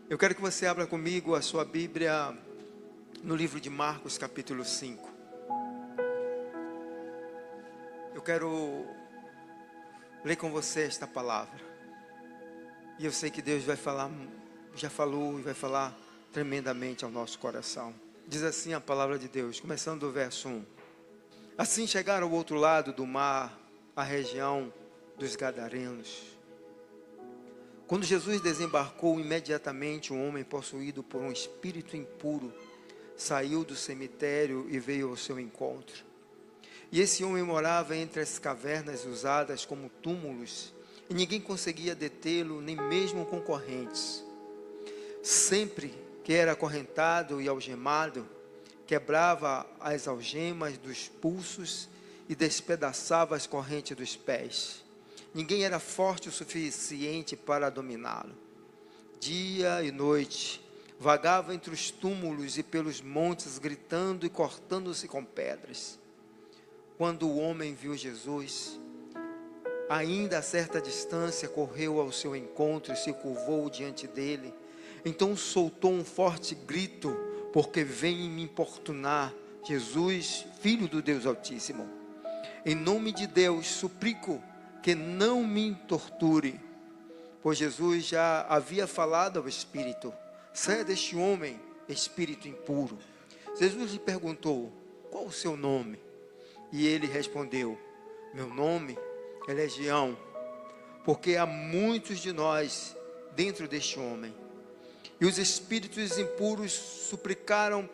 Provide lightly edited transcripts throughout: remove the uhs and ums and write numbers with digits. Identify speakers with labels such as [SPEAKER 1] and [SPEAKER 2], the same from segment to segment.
[SPEAKER 1] Eu quero que você abra comigo a sua Bíblia no livro de Marcos, capítulo 5. Eu quero ler com você esta palavra. E eu sei que Deus vai falar, já falou e vai falar tremendamente ao nosso coração. Diz assim a palavra de Deus, começando do verso 1. Assim chegaram ao outro lado do mar, a região dos Gadarenos. Quando Jesus desembarcou, imediatamente um homem possuído por um espírito impuro saiu do cemitério e veio ao seu encontro. E esse homem morava entre as cavernas usadas como túmulos, e ninguém conseguia detê-lo, nem mesmo concorrentes. Sempre que era acorrentado e algemado, quebrava as algemas dos pulsos e despedaçava as correntes dos pés. Ninguém era forte o suficiente para dominá-lo. Dia e noite, vagava entre os túmulos e pelos montes, gritando e cortando-se com pedras. Quando o homem viu Jesus, ainda a certa distância, correu ao seu encontro e se curvou diante dele. Então soltou um forte grito, porque vem me importunar, Jesus, Filho do Deus Altíssimo. Em nome de Deus, suplico que não me torture. Pois Jesus já havia falado ao espírito: saia deste homem, espírito impuro. Jesus lhe perguntou: qual o seu nome? E ele respondeu: meu nome é Legião, porque há muitos de nós dentro deste homem. E os espíritos impuros suplicaram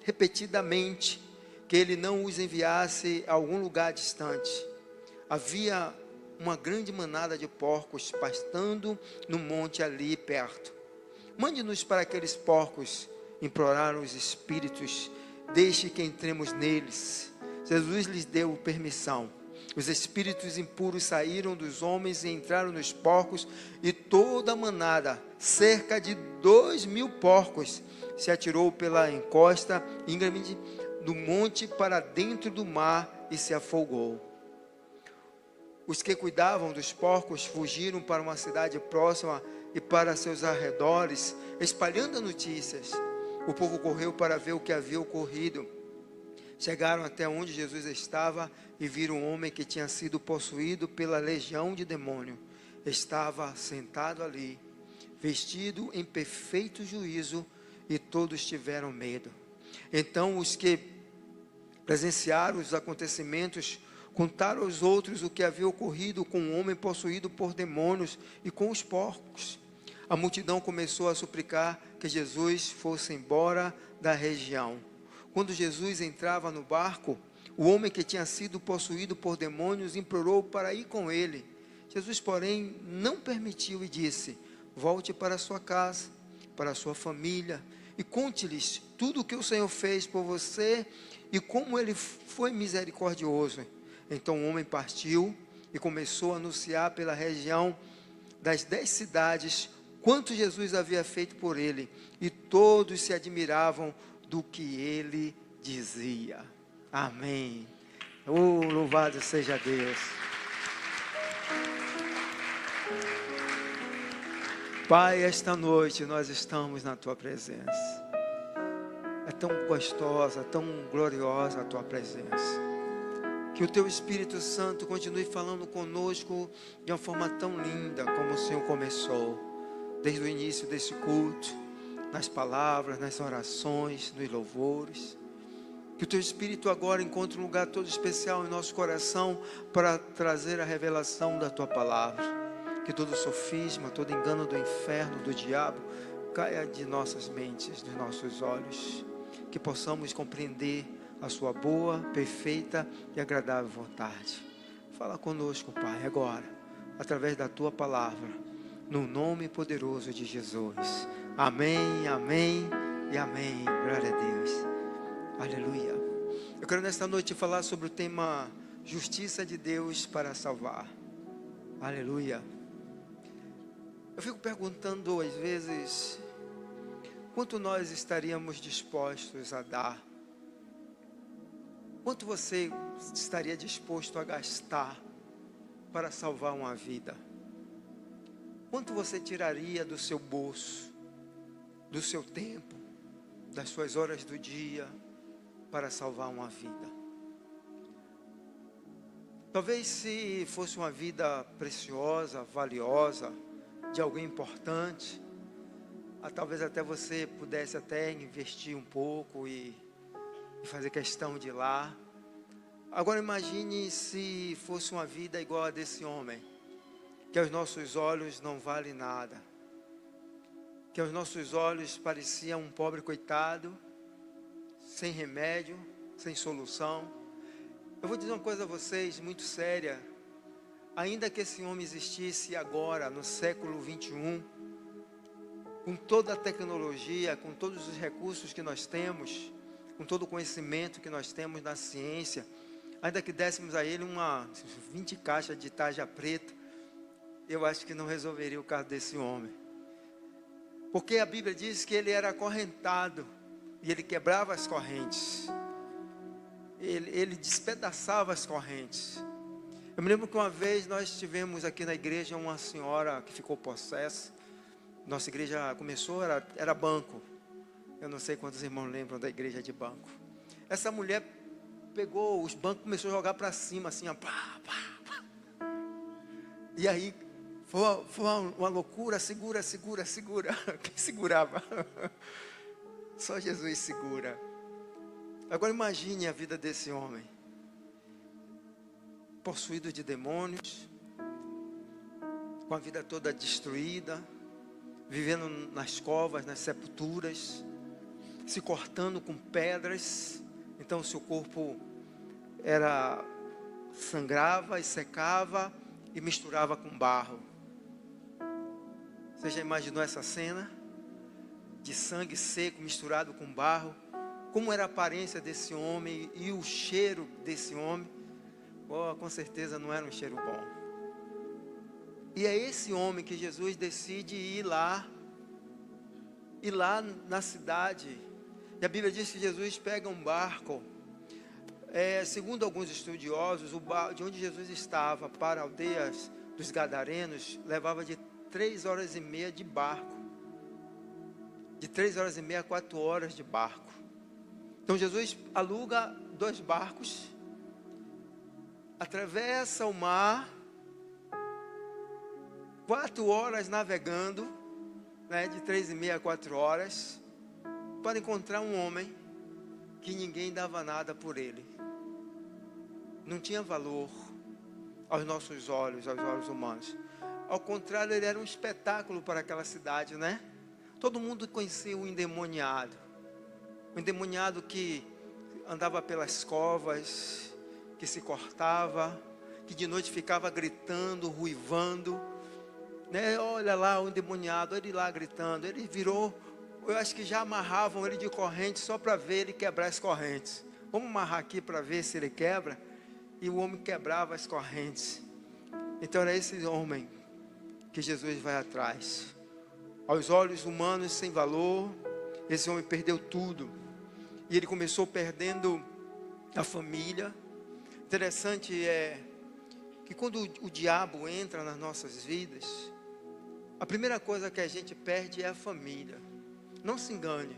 [SPEAKER 1] repetidamente que ele não os enviasse a algum lugar distante. Havia uma grande manada de porcos pastando no monte ali perto. Mande-nos para aqueles porcos, imploraram os espíritos, deixe que entremos neles. Jesus lhes deu permissão. Os espíritos impuros saíram dos homens e entraram nos porcos, e toda a manada, cerca de 2.000 porcos, se atirou pela encosta íngreme do monte para dentro do mar e se afogou. Os que cuidavam dos porcos fugiram para uma cidade próxima e para seus arredores, espalhando notícias. O povo correu para ver o que havia ocorrido. Chegaram até onde Jesus estava e viram um homem que tinha sido possuído pela legião de demônio. Estava sentado ali, vestido em perfeito juízo, e todos tiveram medo. Então os que presenciaram os acontecimentos contaram aos outros o que havia ocorrido com um homem possuído por demônios e com os porcos. A multidão começou a suplicar que Jesus fosse embora da região. Quando Jesus entrava no barco, o homem que tinha sido possuído por demônios implorou para ir com ele. Jesus, porém, não permitiu e disse: volte para sua casa, para sua família, e conte-lhes tudo o que o Senhor fez por você e como ele foi misericordioso. Então o homem partiu e começou a anunciar pela região das 10 cidades quanto Jesus havia feito por ele, e todos se admiravam do que ele dizia. Amém. Oh, louvado seja Deus. Pai, esta noite nós estamos na tua presença. É tão gostosa, tão gloriosa a tua presença. Que o teu Espírito Santo continue falando conosco de uma forma tão linda como o Senhor começou, desde o início desse culto, nas palavras, nas orações, nos louvores. Que o teu Espírito agora encontre um lugar todo especial em nosso coração para trazer a revelação da tua palavra. Que todo sofisma, todo engano do inferno, do diabo, caia de nossas mentes, dos nossos olhos. Que possamos compreender a sua boa, perfeita e agradável vontade. Fala conosco, Pai, agora, através da tua palavra, no nome poderoso de Jesus. Amém, amém e amém. Glória a Deus. Aleluia. Eu quero nesta noite falar sobre o tema Justiça de Deus para salvar. Aleluia. Eu fico perguntando às vezes, quanto nós estaríamos dispostos a dar? Quanto você estaria disposto a gastar para salvar uma vida? Quanto você tiraria do seu bolso, do seu tempo, das suas horas do dia, para salvar uma vida? Talvez se fosse uma vida preciosa, valiosa, de alguém importante, talvez até você pudesse até investir um pouco e fazer questão de ir lá. Agora imagine se fosse uma vida igual a desse homem, que aos nossos olhos não vale nada, que aos nossos olhos parecia um pobre coitado, sem remédio, sem solução. Eu vou dizer uma coisa a vocês, muito séria. Ainda que esse homem existisse agora, no século 21, com toda a tecnologia, com todos os recursos que nós temos, com todo o conhecimento que nós temos na ciência, ainda que dessemos a ele 20 caixas de tarja preta, eu acho que não resolveria o caso desse homem. Porque a Bíblia diz que ele era acorrentado, e ele quebrava as correntes. Ele despedaçava as correntes. Eu me lembro que uma vez nós tivemos aqui na igreja uma senhora que ficou possessa. Nossa igreja começou, era banco. Eu não sei quantos irmãos lembram da igreja de banco. Essa mulher pegou os bancos e começou a jogar para cima, assim, ó, pá, pá, pá. E aí, foi uma loucura, segura. Quem segurava? Só Jesus segura. Agora imagine a vida desse homem, possuído de demônios, com a vida toda destruída, vivendo nas covas, nas sepulturas, se cortando com pedras. Então seu corpo sangrava e secava e misturava com barro. Você já imaginou essa cena? De sangue seco misturado com barro? Como era a aparência desse homem e o cheiro desse homem? Com certeza não era um cheiro bom. E é esse homem que Jesus decide ir lá na cidade. E a Bíblia diz que Jesus pega um barco. Segundo alguns estudiosos, de onde Jesus estava para aldeias dos Gadarenos, levava de 3h30 de barco. De 3h30 a 4 horas de barco. Então Jesus aluga 2 barcos, atravessa o mar, 4 horas navegando, de 3h30 a 4 horas, para encontrar um homem que ninguém dava nada por ele. Não tinha valor aos nossos olhos, aos olhos humanos. Ao contrário, ele era um espetáculo para aquela cidade, né? Todo mundo conhecia o endemoniado. O endemoniado que andava pelas covas, que se cortava, que de noite ficava gritando, ruivando, né? Olha lá o endemoniado, ele lá gritando. Ele virou, eu acho que já amarravam ele de corrente só para ver ele quebrar as correntes. Vamos amarrar aqui para ver se ele quebra. E o homem quebrava as correntes. Então era esse homem que Jesus vai atrás. Aos olhos humanos sem valor, esse homem perdeu tudo. E ele começou perdendo a família. Interessante é que quando o diabo entra nas nossas vidas, a primeira coisa que a gente perde é a família. Não se engane.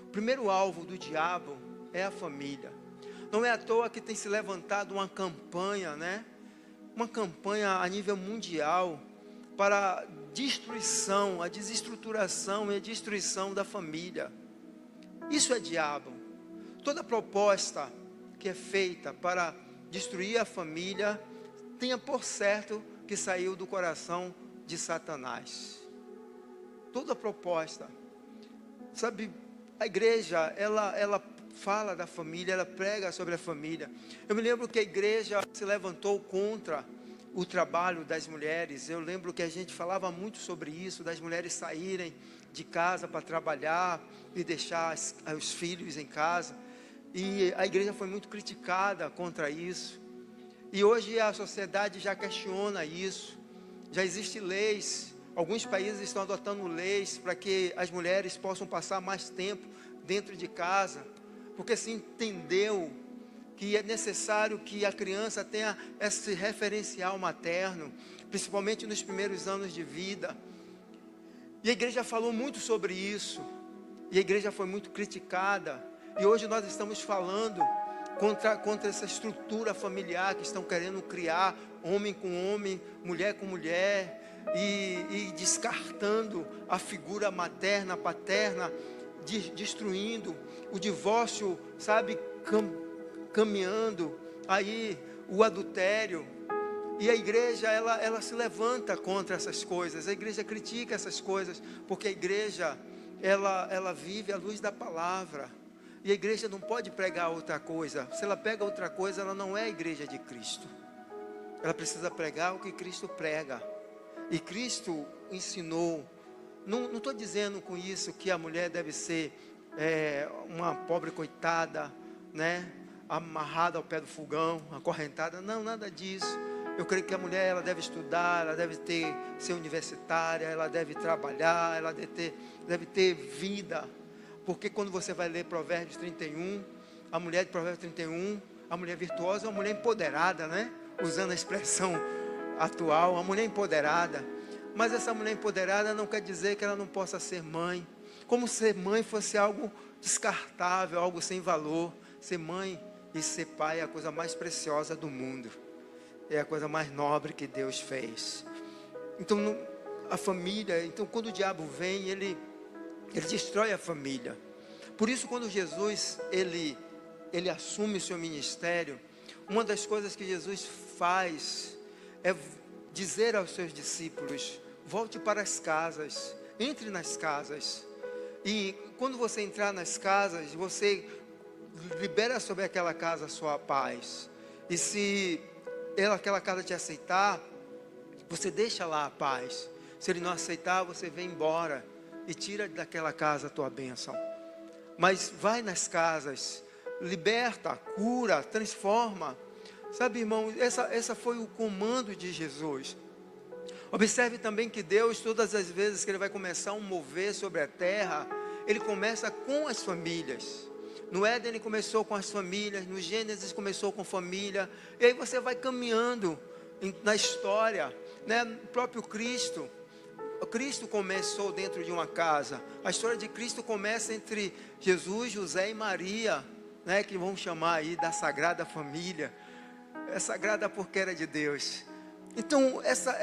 [SPEAKER 1] O primeiro alvo do diabo é a família. Não é à toa que tem se levantado uma campanha, né? Uma campanha a nível mundial para destruição, a desestruturação e a destruição da família. Isso é diabo. Toda proposta que é feita para destruir a família, tenha por certo que saiu do coração de Satanás. Toda proposta. Sabe, a igreja, ela fala da família, ela prega sobre a família. Eu me lembro que a igreja se levantou contra o trabalho das mulheres. Eu lembro que a gente falava muito sobre isso, das mulheres saírem de casa para trabalhar e deixar os filhos em casa. E a igreja foi muito criticada contra isso. E hoje a sociedade já questiona isso. Já existem leis. Alguns países estão adotando leis para que as mulheres possam passar mais tempo dentro de casa, porque se entendeu que é necessário que a criança tenha esse referencial materno, principalmente nos primeiros anos de vida. E a igreja falou muito sobre isso, e a igreja foi muito criticada, e hoje nós estamos falando contra essa estrutura familiar que estão querendo criar, homem com homem, mulher com mulher, e descartando a figura materna, paterna, destruindo o divórcio, sabe, caminhando aí o adultério. E a igreja, ela se levanta contra essas coisas, a igreja critica essas coisas, porque a igreja, ela vive à luz da palavra, e a igreja não pode pregar outra coisa. Se ela pega outra coisa, ela não é a igreja de Cristo. Ela precisa pregar o que Cristo prega, e Cristo ensinou. Não estou dizendo com isso que a mulher deve ser uma pobre coitada, né, amarrada ao pé do fogão, acorrentada, não, nada disso. Eu creio que a mulher, ela deve estudar, ela deve ser universitária, ela deve trabalhar, ela deve ter vida. Porque quando você vai ler Provérbios 31, a mulher de Provérbios 31, a mulher virtuosa é uma mulher empoderada, né? Usando a expressão atual, uma mulher empoderada. Mas essa mulher empoderada não quer dizer que ela não possa ser mãe. Como ser mãe fosse algo descartável, algo sem valor. Ser mãe e ser pai é a coisa mais preciosa do mundo. É a coisa mais nobre que Deus fez. Então, a família, então quando o diabo vem, ele destrói a família. Por isso, quando Jesus, ele assume o seu ministério, uma das coisas que Jesus faz é dizer aos seus discípulos: volte para as casas, entre nas casas. E quando você entrar nas casas, você libera sobre aquela casa a sua paz. E se aquela casa te aceitar, você deixa lá a paz. Se ele não aceitar, você vem embora e tira daquela casa a tua bênção. Mas vai nas casas, liberta, cura, transforma. Sabe, irmão, essa foi o comando de Jesus. Observe também que Deus, todas as vezes que Ele vai começar um mover sobre a terra, Ele começa com as famílias. No Éden Ele começou com as famílias, no Gênesis começou com família, e aí você vai caminhando na história, né? O próprio Cristo começou dentro de uma casa. A história de Cristo começa entre Jesus, José e Maria, né? Que vamos chamar aí da Sagrada Família. É sagrada porque era de Deus. Então essa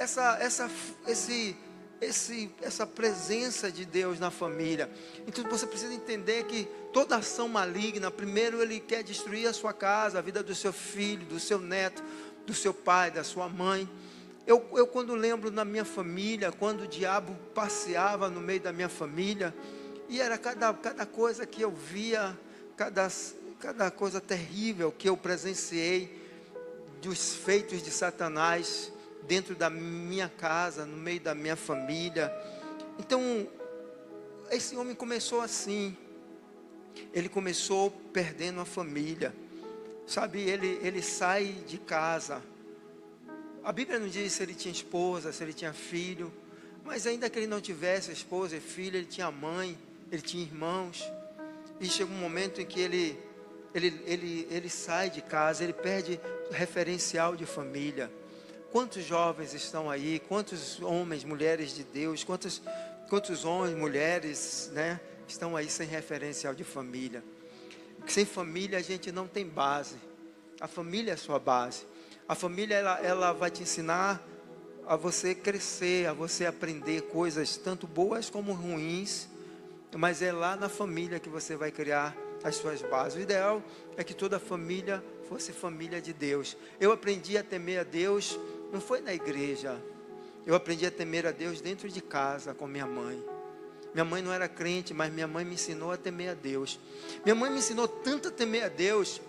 [SPEAKER 1] presença de Deus na família. Então você precisa entender que toda ação maligna, primeiro ele quer destruir a sua casa, a vida do seu filho, do seu neto, do seu pai, da sua mãe. Eu quando lembro na minha família, quando o diabo passeava no meio da minha família, e era cada coisa que eu via, cada coisa terrível que eu presenciei, dos feitos de Satanás dentro da minha casa, no meio da minha família. Então, esse homem começou assim. Ele começou perdendo a família. Sabe, ele sai de casa. A Bíblia não diz se ele tinha esposa, se ele tinha filho. Mas ainda que ele não tivesse esposa e filho, ele tinha mãe, ele tinha irmãos. E chega um momento em que ele sai de casa, ele perde referencial de família. Quantos jovens estão aí, quantos homens, mulheres de Deus, quantos homens, mulheres, né, estão aí sem referencial de família. Sem família a gente não tem base. A família é a sua base. A família ela vai te ensinar a você crescer, a você aprender coisas tanto boas como ruins, mas é lá na família que você vai criar as suas bases. O ideal é que toda família fosse família de Deus. Eu aprendi a temer a Deus, não foi na igreja. Eu aprendi a temer a Deus dentro de casa com minha mãe. Minha mãe não era crente, mas minha mãe me ensinou a temer a Deus. Minha mãe me ensinou tanto a temer a Deus.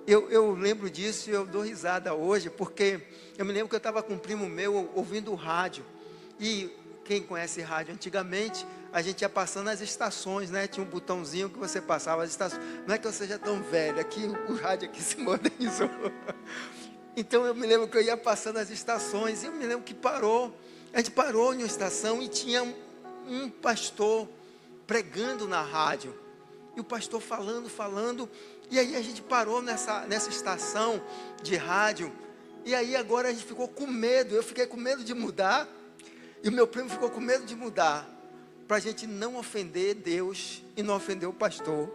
[SPEAKER 1] Eu lembro disso e eu dou risada hoje, porque eu me lembro que eu estava com um primo meu ouvindo o rádio. E quem conhece rádio antigamente, a gente ia passando as estações, né? Tinha um botãozinho que você passava as estações. Não é que eu seja tão velho, aqui o rádio aqui se modernizou. Então eu me lembro que eu ia passando as estações, e eu me lembro que a gente parou em uma estação e tinha um pastor pregando na rádio. E o pastor falando, e aí a gente parou nessa estação de rádio, E aí agora a gente ficou com medo, eu fiquei com medo de mudar, e o meu primo ficou com medo de mudar, para a gente não ofender Deus e não ofender o pastor.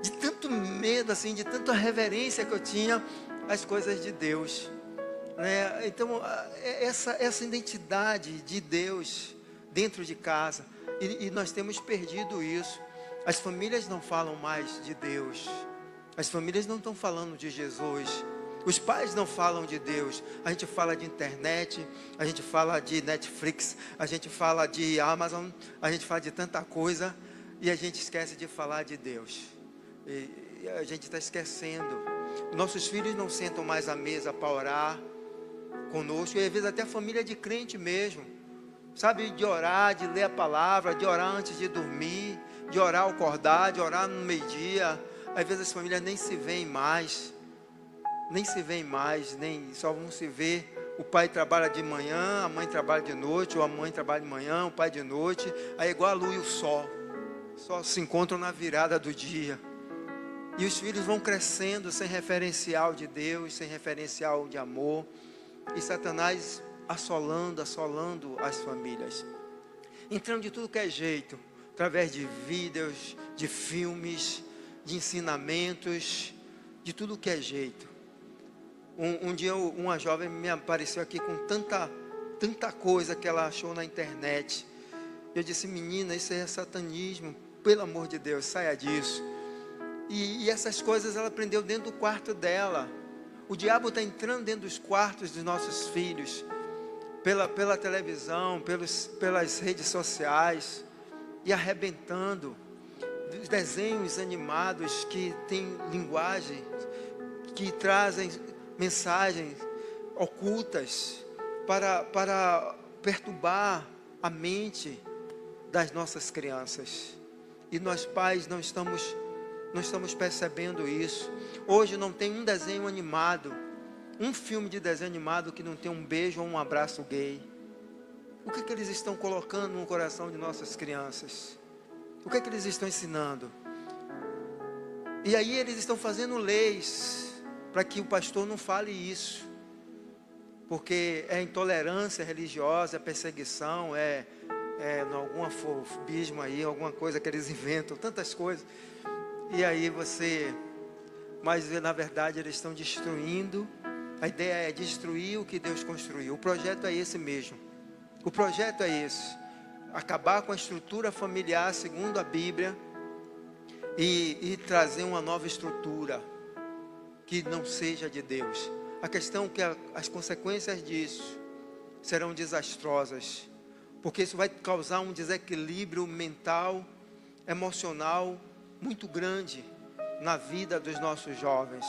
[SPEAKER 1] De tanto medo, assim, de tanta reverência que eu tinha às coisas de Deus, né? Então, essa identidade de Deus dentro de casa, e nós temos perdido isso. As famílias não falam mais de Deus, as famílias não estão falando de Jesus, os pais não falam de Deus. A gente fala de internet, a gente fala de Netflix, a gente fala de Amazon, a gente fala de tanta coisa, e a gente esquece de falar de Deus. E a gente está esquecendo. Nossos filhos não sentam mais à mesa para orar conosco, e às vezes até a família de crente mesmo, sabe, de orar, de ler a palavra, de orar antes de dormir, de orar ao acordar, de orar no meio-dia. Às vezes as famílias nem se veem mais, nem só vão se ver. O pai trabalha de manhã, a mãe trabalha de noite, ou a mãe trabalha de manhã, o pai de noite. Aí é igual a lua e o sol, só se encontram na virada do dia. E os filhos vão crescendo sem referencial de Deus, sem referencial de amor. E Satanás assolando as famílias. Entrando de tudo que é jeito, através de vídeos, de filmes, de ensinamentos, de tudo que é jeito. Um dia uma jovem me apareceu aqui com tanta coisa que ela achou na internet. Eu disse: menina, isso é satanismo, pelo amor de Deus, saia disso. E essas coisas ela aprendeu dentro do quarto dela. O diabo está entrando dentro dos quartos dos nossos filhos, pela televisão, pelas redes sociais, e arrebentando. Os desenhos animados que têm linguagem, que trazem mensagens ocultas para perturbar a mente das nossas crianças. E nós pais não estamos percebendo isso. Hoje não tem um desenho animado, um filme de desenho animado que não tem um beijo ou um abraço gay. O que eles estão colocando no coração de nossas crianças? O que eles estão ensinando? E aí eles estão fazendo leis para que o pastor não fale isso, porque é intolerância religiosa, é perseguição, é alguma fobismo aí, alguma coisa que eles inventam, tantas coisas. E aí mas na verdade eles estão destruindo. A ideia é destruir o que Deus construiu. O projeto é esse mesmo. O projeto é esse: acabar com a estrutura familiar segundo a Bíblia e trazer uma nova estrutura que não seja de Deus. A questão é que as consequências disso serão desastrosas, porque isso vai causar um desequilíbrio mental, emocional muito grande na vida dos nossos jovens,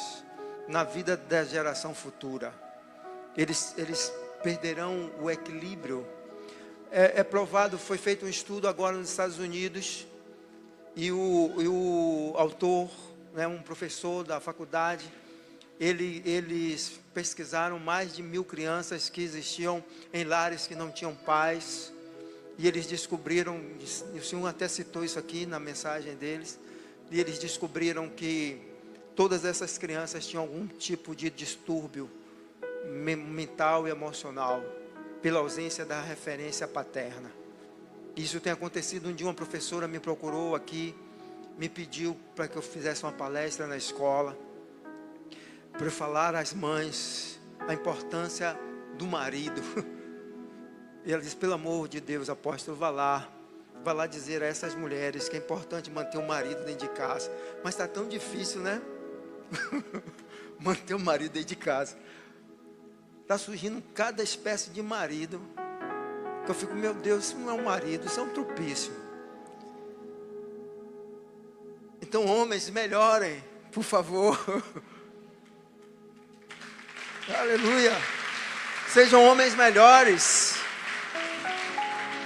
[SPEAKER 1] na vida da geração futura. Eles perderão o equilíbrio. É provado, foi feito um estudo agora nos Estados Unidos, e o autor, né, um professor da faculdade, eles pesquisaram mais de 1000 crianças que existiam em lares que não tinham pais, e eles descobriram, o senhor até citou isso aqui na mensagem deles, e eles descobriram que todas essas crianças tinham algum tipo de distúrbio mental e emocional, pela ausência da referência paterna. Isso tem acontecido. Um dia uma professora me procurou aqui, me pediu para que eu fizesse uma palestra na escola, para eu falar às mães a importância do marido. E ela disse: pelo amor de Deus, apóstolo, vá lá dizer a essas mulheres que é importante manter o marido dentro de casa. Mas está tão difícil, né? Manter o marido dentro de casa. Está surgindo cada espécie de marido, que eu fico: meu Deus, isso não é um marido, isso é um trupício. Então, homens, melhorem, por favor. Aleluia. Sejam homens melhores.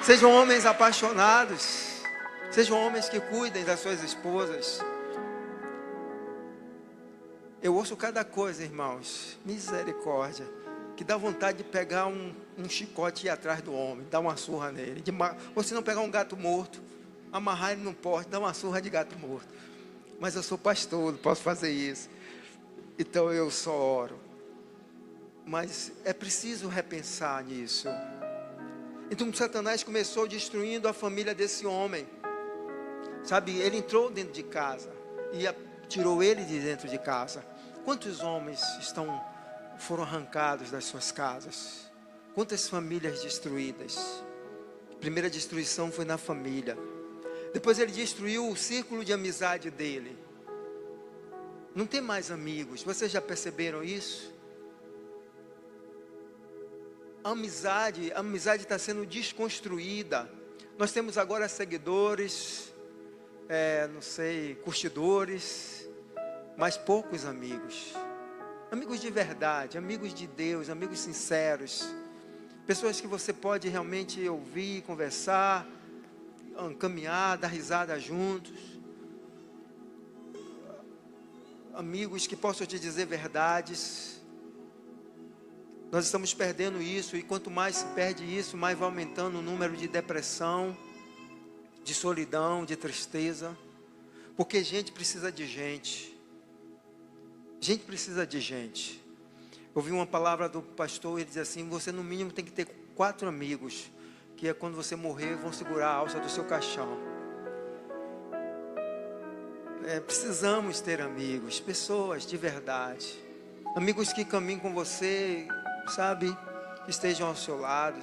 [SPEAKER 1] Sejam homens apaixonados. Sejam homens que cuidem das suas esposas. Eu ouço cada coisa, irmãos, misericórdia, que dá vontade de pegar um chicote e ir atrás do homem, dar uma surra nele. Ou se não, pegar um gato morto, amarrar ele num poste, dar uma surra de gato morto. Mas eu sou pastor, não posso fazer isso. Então eu só oro. Mas é preciso repensar nisso. Então Satanás começou destruindo a família desse homem. Sabe, ele entrou dentro de casa e tirou ele de dentro de casa. Quantos homens foram arrancados das suas casas? Quantas famílias destruídas? A primeira destruição foi na família. Depois ele destruiu o círculo de amizade dele. Não tem mais amigos. Vocês já perceberam isso? A amizade está sendo desconstruída. Nós temos agora seguidores, curtidores, mas poucos amigos. Amigos de verdade, amigos de Deus, amigos sinceros. Pessoas que você pode realmente ouvir, conversar, caminhar, dar risada juntos. Amigos que possam te dizer verdades. Nós estamos perdendo isso, e quanto mais se perde isso, mais vai aumentando o número de depressão, de solidão, de tristeza. Porque gente precisa de gente. Gente precisa de gente. Eu ouvi uma palavra do pastor, ele diz assim: você no mínimo tem que ter 4 amigos, que é quando você morrer, vão segurar a alça do seu caixão. Precisamos ter amigos, pessoas de verdade. Amigos que caminhem com você, sabe, que estejam ao seu lado,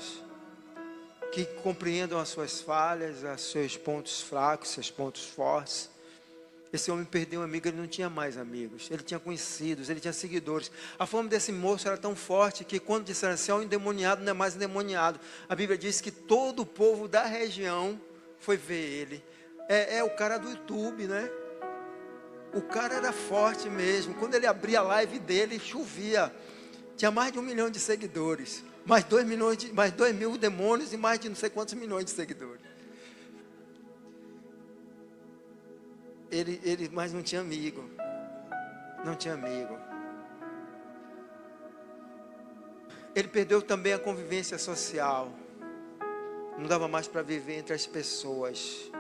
[SPEAKER 1] que compreendam as suas falhas, os seus pontos fracos, seus pontos fortes. Esse homem perdeu um amigo, ele não tinha mais amigos, ele tinha conhecidos, ele tinha seguidores. A fama desse moço era tão forte que quando disseram assim: o endemoniado não é mais endemoniado, a Bíblia diz que todo o povo da região foi ver ele. É o cara do YouTube, né? O cara era forte mesmo. Quando ele abria a live dele, chovia. Tinha mais de 1 milhão de seguidores, mais 2 mil demônios e mais de não sei quantos milhões de seguidores. Mas não tinha amigo. Não tinha amigo. Ele perdeu também a convivência social. Não dava mais para viver entre as pessoas.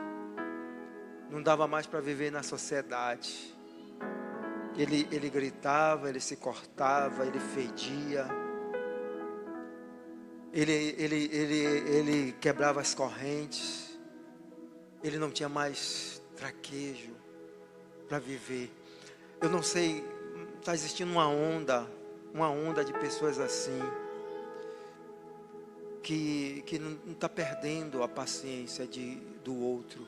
[SPEAKER 1] Não dava mais para viver na sociedade. Ele gritava, ele se cortava, ele fedia. Ele quebrava as correntes. Ele não tinha mais traquejo para viver. Eu não sei, está existindo uma onda de pessoas assim, que não está perdendo a paciência do outro,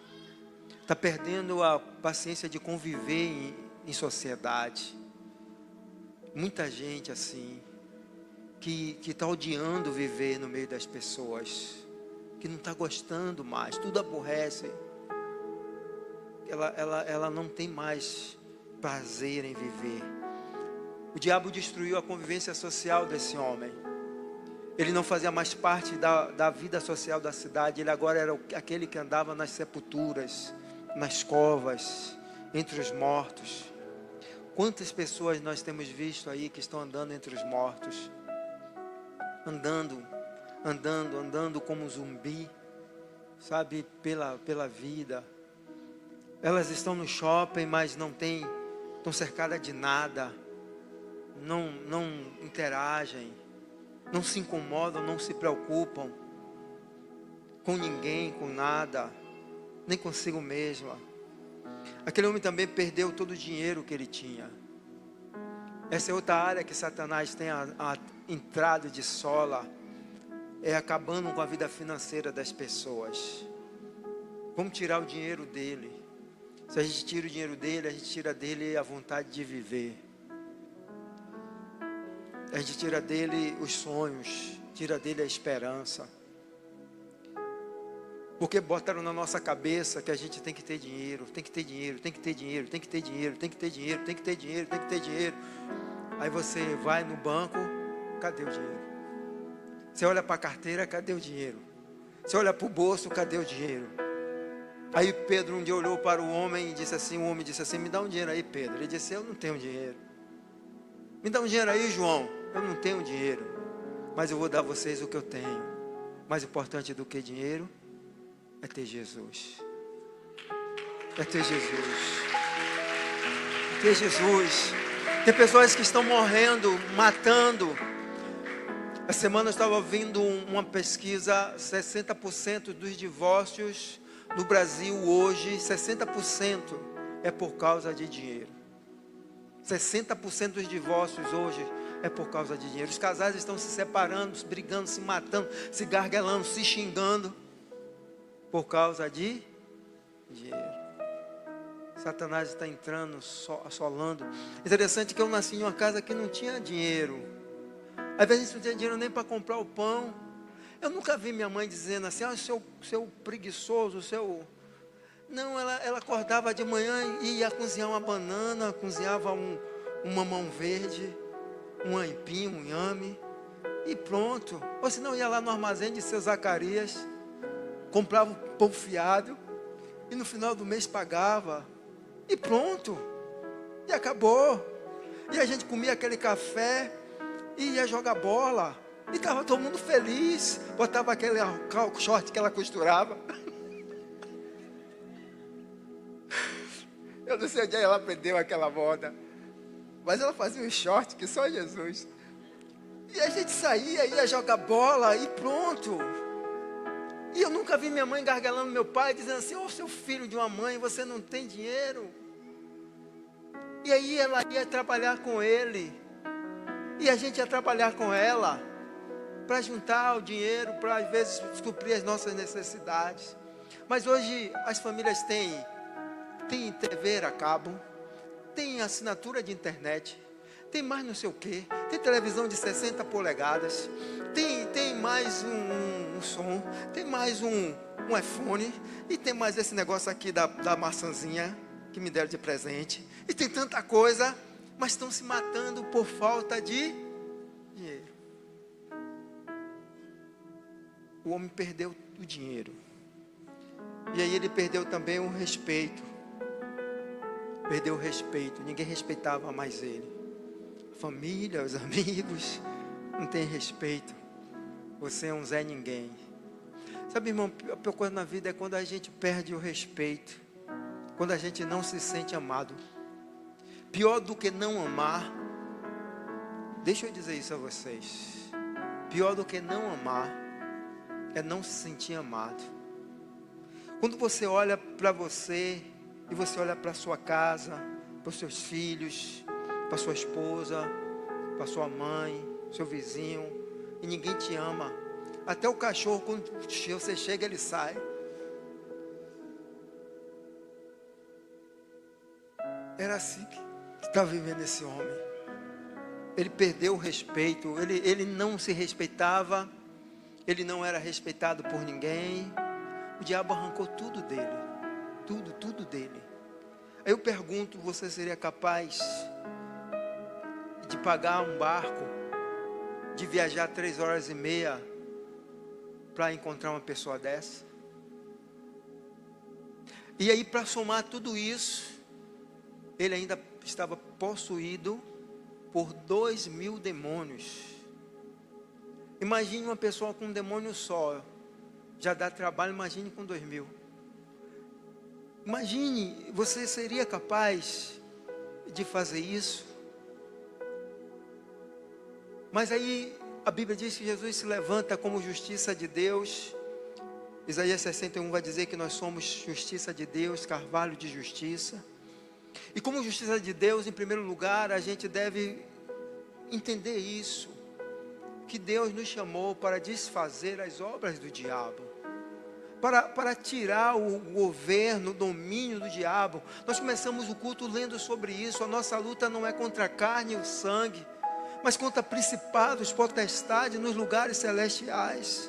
[SPEAKER 1] está perdendo a paciência de conviver em sociedade. Muita gente assim, que está odiando viver no meio das pessoas, que não está gostando mais, tudo aborrece. Ela não tem mais prazer em viver. O diabo destruiu a convivência social desse homem. Ele não fazia mais parte da vida social da cidade. Ele agora era aquele que andava nas sepulturas, nas covas, entre os mortos. Quantas pessoas nós temos visto aí que estão andando entre os mortos, andando como zumbi, sabe, pela vida. Elas estão no shopping, mas estão cercadas de nada, não interagem, não se incomodam, não se preocupam com ninguém, com nada, nem consigo mesma. Aquele homem também perdeu todo o dinheiro que ele tinha. Essa é outra área que Satanás tem a entrada de sola, acabando com a vida financeira das pessoas. Vamos tirar o dinheiro dele. Se a gente tira o dinheiro dele, a gente tira dele a vontade de viver. A gente tira dele os sonhos, tira dele a esperança. Porque botaram na nossa cabeça que a gente tem que ter dinheiro, tem que ter dinheiro, tem que ter dinheiro, tem que ter dinheiro, tem que ter dinheiro, tem que ter dinheiro, tem que ter dinheiro. Aí você vai no banco, cadê o dinheiro? Você olha para a carteira, cadê o dinheiro? Você olha para o bolso, cadê o dinheiro? Aí Pedro um dia olhou para o homem e disse assim, o homem disse assim: me dá um dinheiro aí, Pedro. Ele disse: eu não tenho dinheiro. Me dá um dinheiro aí, João. Eu não tenho dinheiro, mas eu vou dar a vocês o que eu tenho. Mais importante do que dinheiro é ter Jesus. É ter Jesus. É ter Jesus. Tem pessoas que estão morrendo, matando, A semana eu estava ouvindo uma pesquisa, 60% dos divórcios no Brasil hoje, 60% é por causa de dinheiro. 60% dos divórcios hoje é por causa de dinheiro. Os casais estão se separando, se brigando, se matando, se gargalando, se xingando por causa de dinheiro. Satanás está entrando, assolando. Interessante que eu nasci em uma casa que não tinha dinheiro. Às vezes a gente não tinha dinheiro nem para comprar o pão. Eu nunca vi minha mãe dizendo assim, seu preguiçoso, seu... Não, ela acordava de manhã e ia cozinhar uma banana, cozinhava um mamão verde, um aipim, um inhame, e pronto. Ou senão ia lá no armazém de seu Zacarias, comprava o pão fiado, e no final do mês pagava, e pronto. E acabou. E a gente comia aquele café, e ia jogar bola, e estava todo mundo feliz. Botava aquele short que ela costurava. Eu não sei onde ela aprendeu aquela moda, mas ela fazia um short que só Jesus. E a gente saía, ia jogar bola e pronto. E eu nunca vi minha mãe gargalando meu pai, dizendo assim, seu filho de uma mãe, você não tem dinheiro. E aí ela ia trabalhar com ele, e a gente ia trabalhar com ela, para juntar o dinheiro, para às vezes suprir as nossas necessidades. Mas hoje as famílias têm TV a cabo, tem assinatura de internet, tem mais não sei o que, tem televisão de 60 polegadas, tem mais um som, tem mais um iPhone, e tem mais esse negócio aqui da maçãzinha que me deram de presente, e tem tanta coisa, mas estão se matando por falta de dinheiro. O homem perdeu o dinheiro, e aí ele perdeu também o respeito. Perdeu o respeito, ninguém respeitava mais ele. Família, os amigos, não tem respeito. Você é um Zé Ninguém. Sabe, irmão, a pior coisa na vida é quando a gente perde o respeito, quando a gente não se sente amado. Pior do que não amar, deixa eu dizer isso a vocês, pior do que não amar, é não se sentir amado. Quando você olha para você, e você olha para a sua casa, para os seus filhos, para a sua esposa, para a sua mãe, seu vizinho, e ninguém te ama. Até o cachorro, quando você chega, ele sai. Era assim que estava vivendo esse homem. Ele perdeu o respeito, ele não se respeitava, ele não era respeitado por ninguém. O diabo arrancou tudo dele. Tudo dele. Aí eu pergunto, você seria capaz de pagar um barco, de viajar 3h30 para encontrar uma pessoa dessa? E aí, para somar tudo isso, ele ainda estava possuído por 2.000 demônios. Imagine uma pessoa com um demônio só, já dá trabalho, imagine com 2.000. Imagine, você seria capaz de fazer isso? Mas aí a Bíblia diz que Jesus se levanta como justiça de Deus. Isaías 61 vai dizer que nós somos justiça de Deus, carvalho de justiça. E como justiça de Deus, em primeiro lugar, a gente deve entender isso, que Deus nos chamou para desfazer as obras do diabo, para tirar o governo, o domínio do diabo. Nós começamos o culto lendo sobre isso. A nossa luta não é contra a carne e o sangue, mas contra principados, potestades nos lugares celestiais.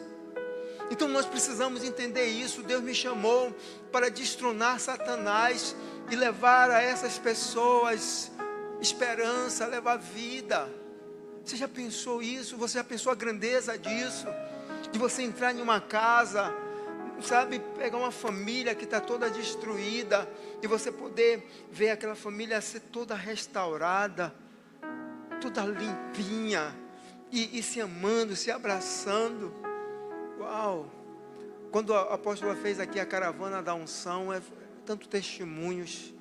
[SPEAKER 1] Então nós precisamos entender isso. Deus me chamou para destronar Satanás e levar a essas pessoas esperança, levar vida. Você já pensou isso? Você já pensou a grandeza disso? De você entrar em uma casa, sabe, pegar uma família que está toda destruída, e você poder ver aquela família ser toda restaurada, toda limpinha, e se amando, se abraçando. Uau! Quando a apóstola fez aqui a caravana da unção, tanto testemunhos,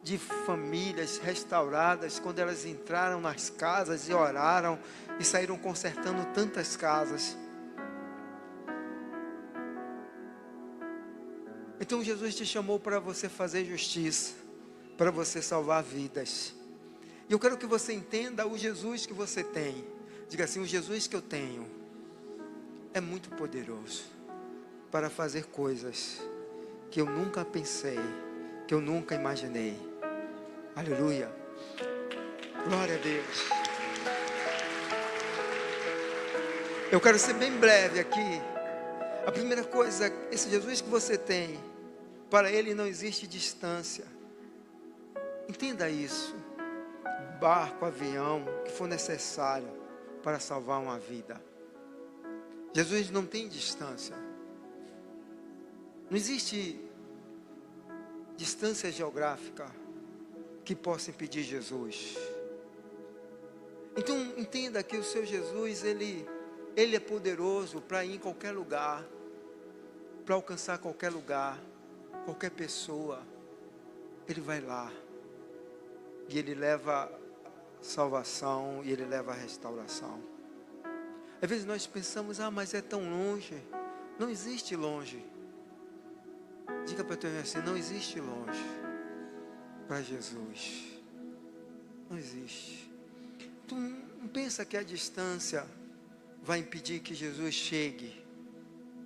[SPEAKER 1] de famílias restauradas, quando elas entraram nas casas e oraram e saíram consertando tantas casas. Então Jesus te chamou para você fazer justiça, para você salvar vidas. E eu quero que você entenda o Jesus que você tem. Diga assim: o Jesus que eu tenho é muito poderoso para fazer coisas que eu nunca pensei, que eu nunca imaginei. Aleluia. Glória a Deus. Eu quero ser bem breve aqui. A primeira coisa, esse Jesus que você tem, para Ele não existe distância. Entenda isso. Barco, avião, o que for necessário para salvar uma vida. Jesus não tem distância. Não existe distância geográfica que possa impedir Jesus. Então entenda que o seu Jesus, Ele é poderoso para ir em qualquer lugar, para alcançar qualquer lugar, qualquer pessoa. Ele vai lá e Ele leva salvação e Ele leva restauração. Às vezes nós pensamos: mas é tão longe. Não existe longe. Diga para o teu irmão assim: não existe longe para Jesus. Não existe. Tu não pensa que a distância vai impedir que Jesus chegue.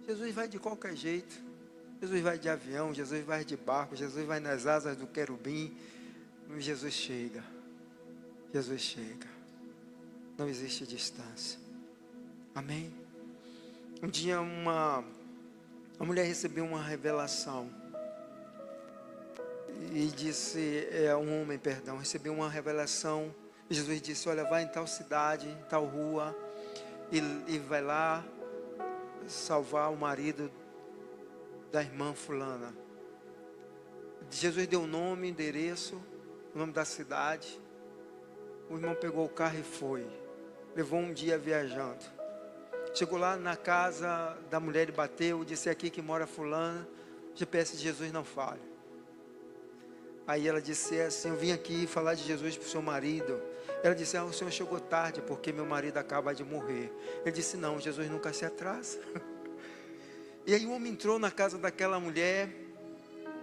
[SPEAKER 1] Jesus vai de qualquer jeito. Jesus vai de avião, Jesus vai de barco, Jesus vai nas asas do querubim. Jesus chega. Jesus chega. Não existe distância. Amém? Um dia uma mulher recebeu uma revelação. E disse, um homem, recebeu uma revelação. E Jesus disse: olha, vai em tal cidade, em tal rua, e vai lá salvar o marido da irmã fulana. Jesus deu o nome, endereço, o nome da cidade. O irmão pegou o carro e foi. Levou um dia viajando. Chegou lá na casa da mulher e bateu, disse: aqui que mora fulana. GPS de Jesus não falha. Aí ela disse assim: eu vim aqui falar de Jesus para o seu marido. Ela disse: o senhor chegou tarde porque meu marido acaba de morrer. Ele disse: não, Jesus nunca se atrasa. E aí o homem entrou na casa daquela mulher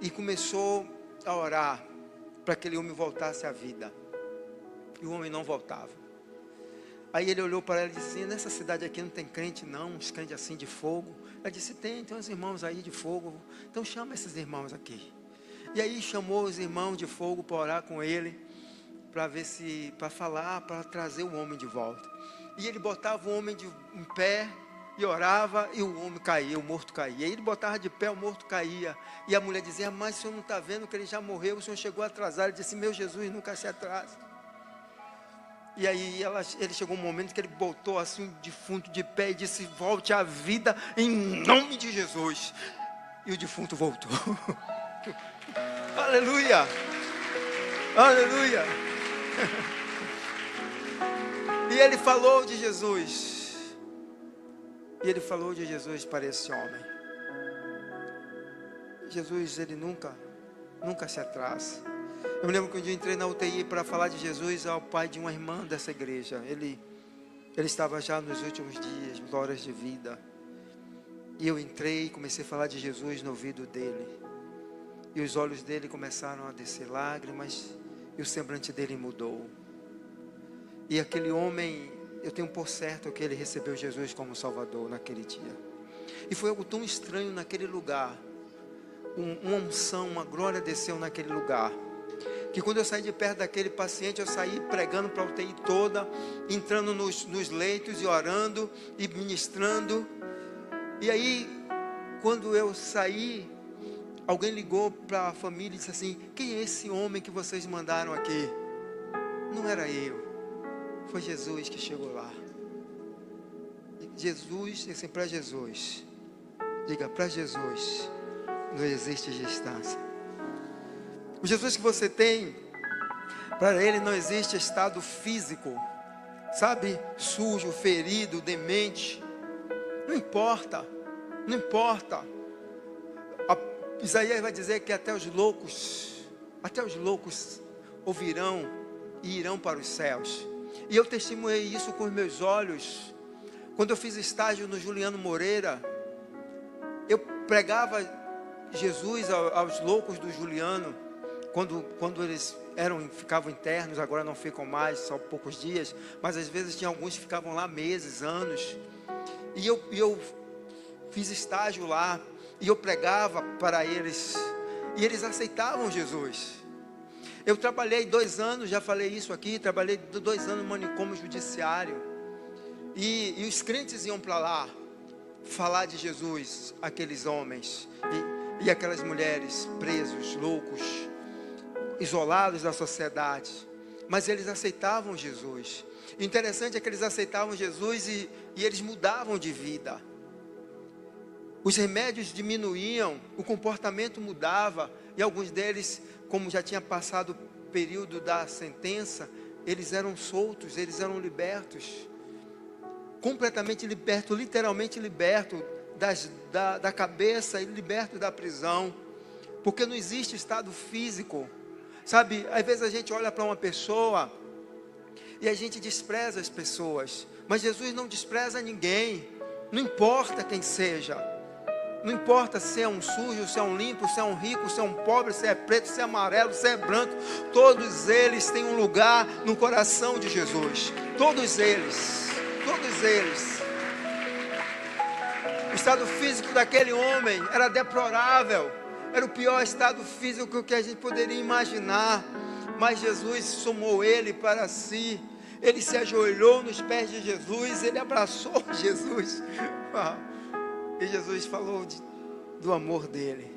[SPEAKER 1] e começou a orar para que aquele homem voltasse à vida. E o homem não voltava. Aí ele olhou para ela e disse: nessa cidade aqui não tem crente não, uns crentes assim de fogo. Ela disse: tem uns irmãos aí de fogo. Então chama esses irmãos aqui. E aí chamou os irmãos de fogo para orar com ele, para falar, para trazer o homem de volta. E ele botava o homem em pé e orava, e o homem caía, o morto caía. E ele botava de pé, o morto caía. E a mulher dizia: mas o senhor não está vendo que ele já morreu, o senhor chegou atrasado. Ele disse: meu Jesus nunca se atrasa. E aí ele chegou um momento que ele botou assim um defunto de pé e disse: volte à vida em nome de Jesus. E o defunto voltou. Aleluia, aleluia. E ele falou de Jesus. E ele falou de Jesus para esse homem. Jesus, ele nunca se atrasa. Eu me lembro que um dia eu entrei na UTI para falar de Jesus ao pai de uma irmã dessa igreja. Ele estava já nos últimos dias, horas de vida. E eu entrei e comecei a falar de Jesus no ouvido dele. E os olhos dele começaram a descer lágrimas. E o semblante dele mudou. E aquele homem, eu tenho por certo que ele recebeu Jesus como Salvador naquele dia. E foi algo tão estranho naquele lugar. Uma unção, uma glória desceu naquele lugar. Que quando eu saí de perto daquele paciente, eu saí pregando para a UTI toda, entrando nos leitos e orando e ministrando. E aí, quando eu saí, alguém ligou para a família e disse assim: quem é esse homem que vocês mandaram aqui? Não era eu, foi Jesus que chegou lá. Jesus, assim, para Jesus, diga: para Jesus não existe distância. O Jesus que você tem, para Ele não existe estado físico, sabe, sujo, ferido, demente. Não importa, não importa. Isaías vai dizer que até os loucos até os loucos ouvirão e irão para os céus. E eu testemunhei isso com os meus olhos. Quando eu fiz estágio no Juliano Moreira, eu pregava Jesus aos loucos do Juliano, quando eles ficavam internos, agora não ficam mais, só poucos dias, mas às vezes tinha alguns que ficavam lá meses, anos, e eu fiz estágio lá, e eu pregava para eles, e eles aceitavam Jesus. Eu trabalhei 2 anos, já falei isso aqui, trabalhei 2 anos no manicômio judiciário, e os crentes iam para lá, falar de Jesus, aqueles homens, e aquelas mulheres, presos, loucos, isolados da sociedade, mas eles aceitavam Jesus. O interessante é que eles aceitavam Jesus e eles mudavam de vida. Os remédios diminuíam, o comportamento mudava, e alguns deles, como já tinha passado o período da sentença, eles eram soltos, eles eram libertos, completamente libertos, literalmente libertos da cabeça e libertos da prisão, porque não existe estado físico. Sabe, às vezes a gente olha para uma pessoa e a gente despreza as pessoas, mas Jesus não despreza ninguém, não importa quem seja, não importa se é um sujo, se é um limpo, se é um rico, se é um pobre, se é preto, se é amarelo, se é branco, todos eles têm um lugar no coração de Jesus, todos eles. O estado físico daquele homem era deplorável, era o pior estado físico que a gente poderia imaginar, mas Jesus somou ele para si, ele se ajoelhou nos pés de Jesus, ele abraçou Jesus, e Jesus falou do amor dele,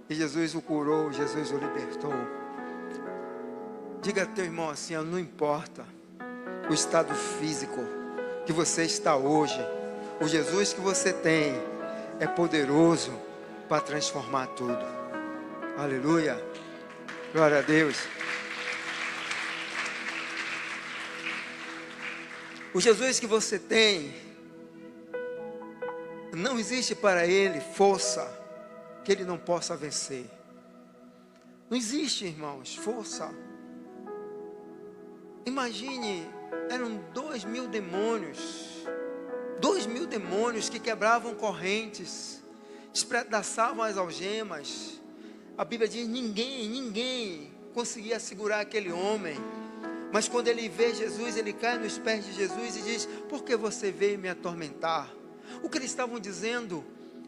[SPEAKER 1] e Jesus o curou, Jesus o libertou. Diga ao teu irmão assim: não importa o estado físico que você está hoje, o Jesus que você tem é poderoso para transformar tudo. Aleluia, glória a Deus. O Jesus que você tem, não existe para ele força que ele não possa vencer. Não existe, irmãos, força. Imagine, eram 2.000 demônios, 2.000 demônios que quebravam correntes, despedaçavam as algemas. A Bíblia diz: ninguém conseguia segurar aquele homem. Mas quando ele vê Jesus, ele cai nos pés de Jesus e diz: por que você veio me atormentar? O que eles estavam dizendo: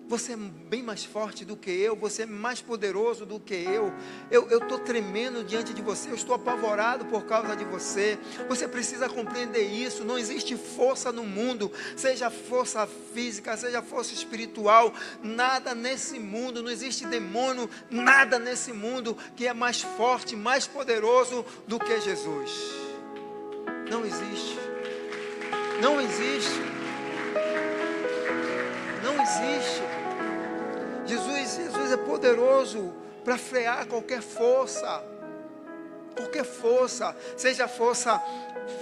[SPEAKER 1] você é bem mais forte do que eu, você é mais poderoso do que eu estou tremendo diante de você, eu estou apavorado por causa de você. Você precisa compreender isso. Não existe força no mundo, seja força física, seja força espiritual, nada nesse mundo, não existe demônio, nada nesse mundo que é mais forte, mais poderoso do que Jesus. Não existe, não existe, não existe. Jesus é poderoso para frear qualquer força, seja força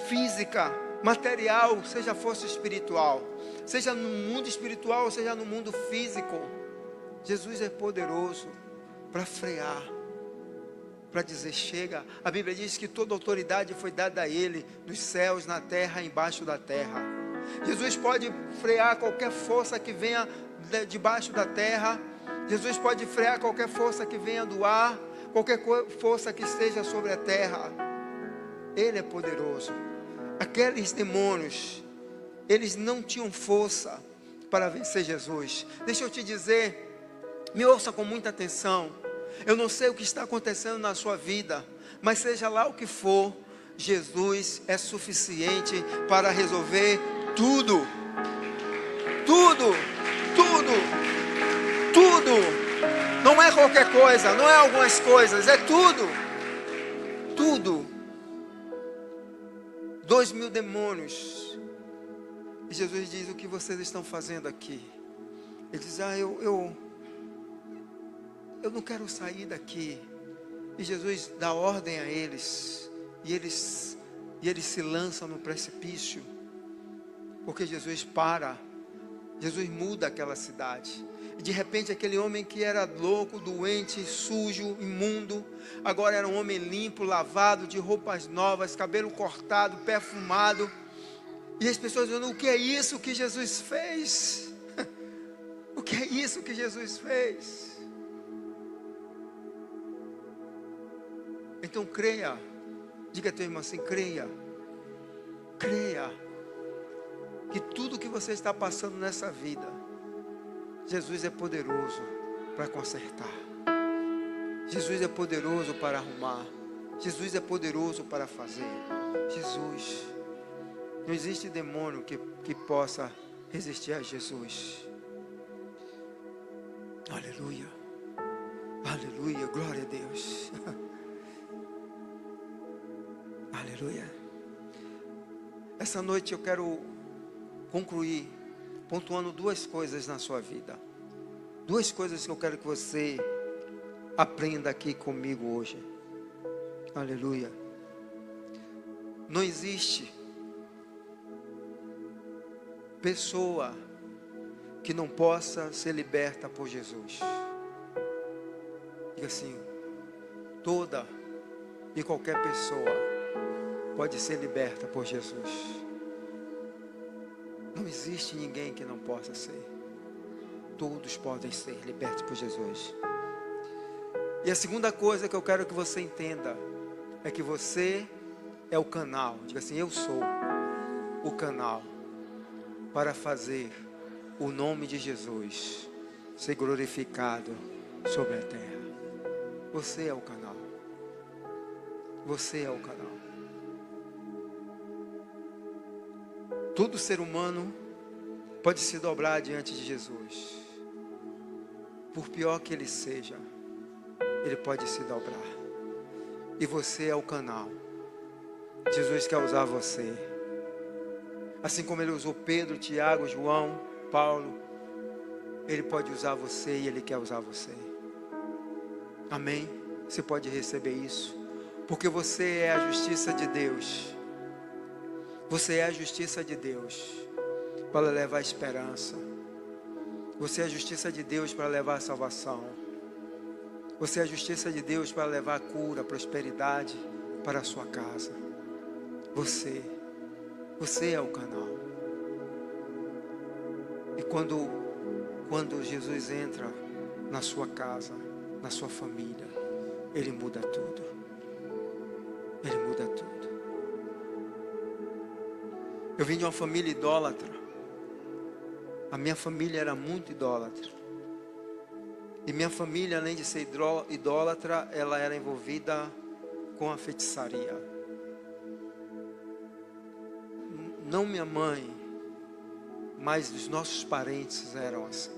[SPEAKER 1] física, material, seja força espiritual, seja no mundo espiritual, seja no mundo físico. Jesus é poderoso para frear, para dizer chega. A Bíblia diz que toda autoridade foi dada a ele, nos céus, na terra, embaixo da terra. Jesus pode frear qualquer força que venha debaixo da terra. Jesus pode frear qualquer força que venha do ar, qualquer força que esteja sobre a terra. Ele é poderoso. Aqueles demônios, eles não tinham força para vencer Jesus. Deixa eu te dizer, me ouça com muita atenção. Eu não sei o que está acontecendo na sua vida, mas seja lá o que for, Jesus é suficiente para resolver tudo. Tudo. Não é qualquer coisa, não é algumas coisas, é tudo. 2.000 demônios. E Jesus diz: o que vocês estão fazendo aqui? Ele diz: eu não quero sair daqui. E Jesus dá ordem a eles, e eles se lançam no precipício, porque Jesus muda aquela cidade. E de repente aquele homem que era louco, doente, sujo, imundo, agora era um homem limpo, lavado, de roupas novas, cabelo cortado, perfumado. E as pessoas dizendo: o que é isso que Jesus fez? O que é isso que Jesus fez? Então creia. Diga a teu irmão assim: creia. Creia que tudo que você está passando nessa vida, Jesus é poderoso para consertar. Jesus é poderoso para arrumar. Jesus é poderoso para fazer. Jesus. Não existe demônio que possa resistir a Jesus. Aleluia. Aleluia. Glória a Deus. Aleluia. Essa noite eu quero concluir pontuando duas coisas na sua vida. Duas coisas que eu quero que você aprenda aqui comigo hoje. Aleluia. Não existe pessoa que não possa ser liberta por Jesus. Diga assim: toda e qualquer pessoa pode ser liberta por Jesus. Não existe ninguém que não possa ser. Todos podem ser libertos por Jesus. E a segunda coisa que eu quero que você entenda é que você é o canal. Diga assim: eu sou o canal para fazer o nome de Jesus ser glorificado sobre a terra. Você é o canal. Você é o canal. Todo ser humano pode se dobrar diante de Jesus. Por pior que ele seja, ele pode se dobrar. E você é o canal. Jesus quer usar você. Assim como ele usou Pedro, Tiago, João, Paulo, ele pode usar você e ele quer usar você. Amém? Você pode receber isso. Porque você é a justiça de Deus. Você é a justiça de Deus para levar esperança. Você é a justiça de Deus para levar salvação. Você é a justiça de Deus para levar cura, prosperidade para a sua casa. Você é o canal. E quando Jesus entra na sua casa, na sua família, Ele muda tudo. Ele muda tudo. Eu vim de uma família idólatra. A minha família era muito idólatra. E minha família, além de ser idólatra, ela era envolvida com a feitiçaria. Não minha mãe, mas os nossos parentes eram assim.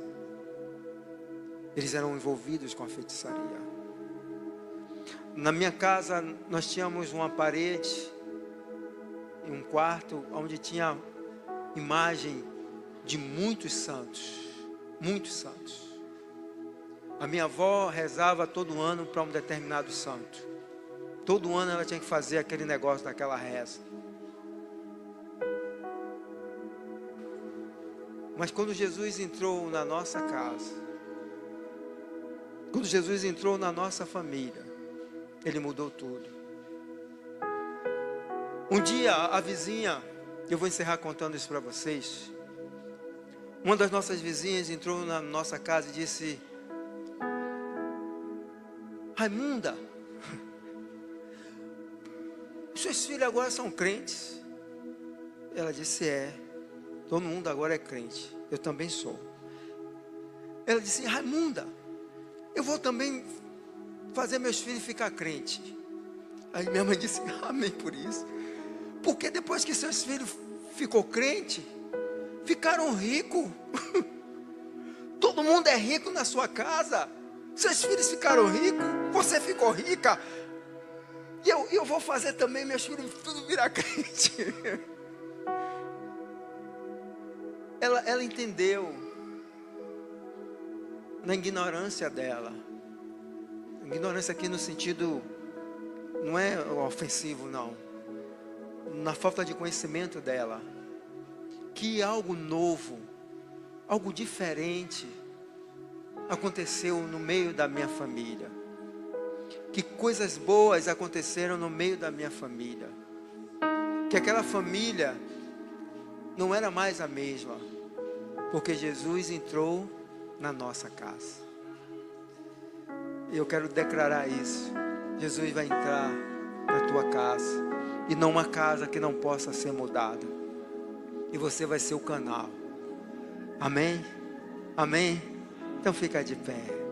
[SPEAKER 1] Eles eram envolvidos com a feitiçaria. Na minha casa nós tínhamos uma parede e um quarto onde tinha imagem de muitos santos. Muitos santos. A minha avó rezava todo ano para um determinado santo. Todo ano ela tinha que fazer aquele negócio daquela reza. Mas quando Jesus entrou na nossa casa, quando Jesus entrou na nossa família, Ele mudou tudo. Um dia a vizinha, eu vou encerrar contando isso para vocês. Uma das nossas vizinhas entrou na nossa casa e disse: Raimunda, seus filhos agora são crentes? Ela disse: é, todo mundo agora é crente, eu também sou. Ela disse: Raimunda, eu vou também fazer meus filhos ficar crentes. Aí minha mãe disse: amém por isso. Porque depois que seus filhos ficou crente, ficaram ricos. Todo mundo é rico na sua casa. Seus filhos ficaram ricos, você ficou rica. E eu vou fazer também meus filhos tudo virar crente. Ela entendeu, na ignorância dela. Ignorância aqui no sentido, não é ofensivo não. Na falta de conhecimento dela. Que algo novo, algo diferente, aconteceu no meio da minha família. Que coisas boas aconteceram no meio da minha família. Que aquela família não era mais a mesma, porque Jesus entrou na nossa casa. Eu quero declarar isso. Jesus vai entrar na tua casa, e não uma casa que não possa ser mudada. E você vai ser o canal. Amém? Amém? Então fica de pé.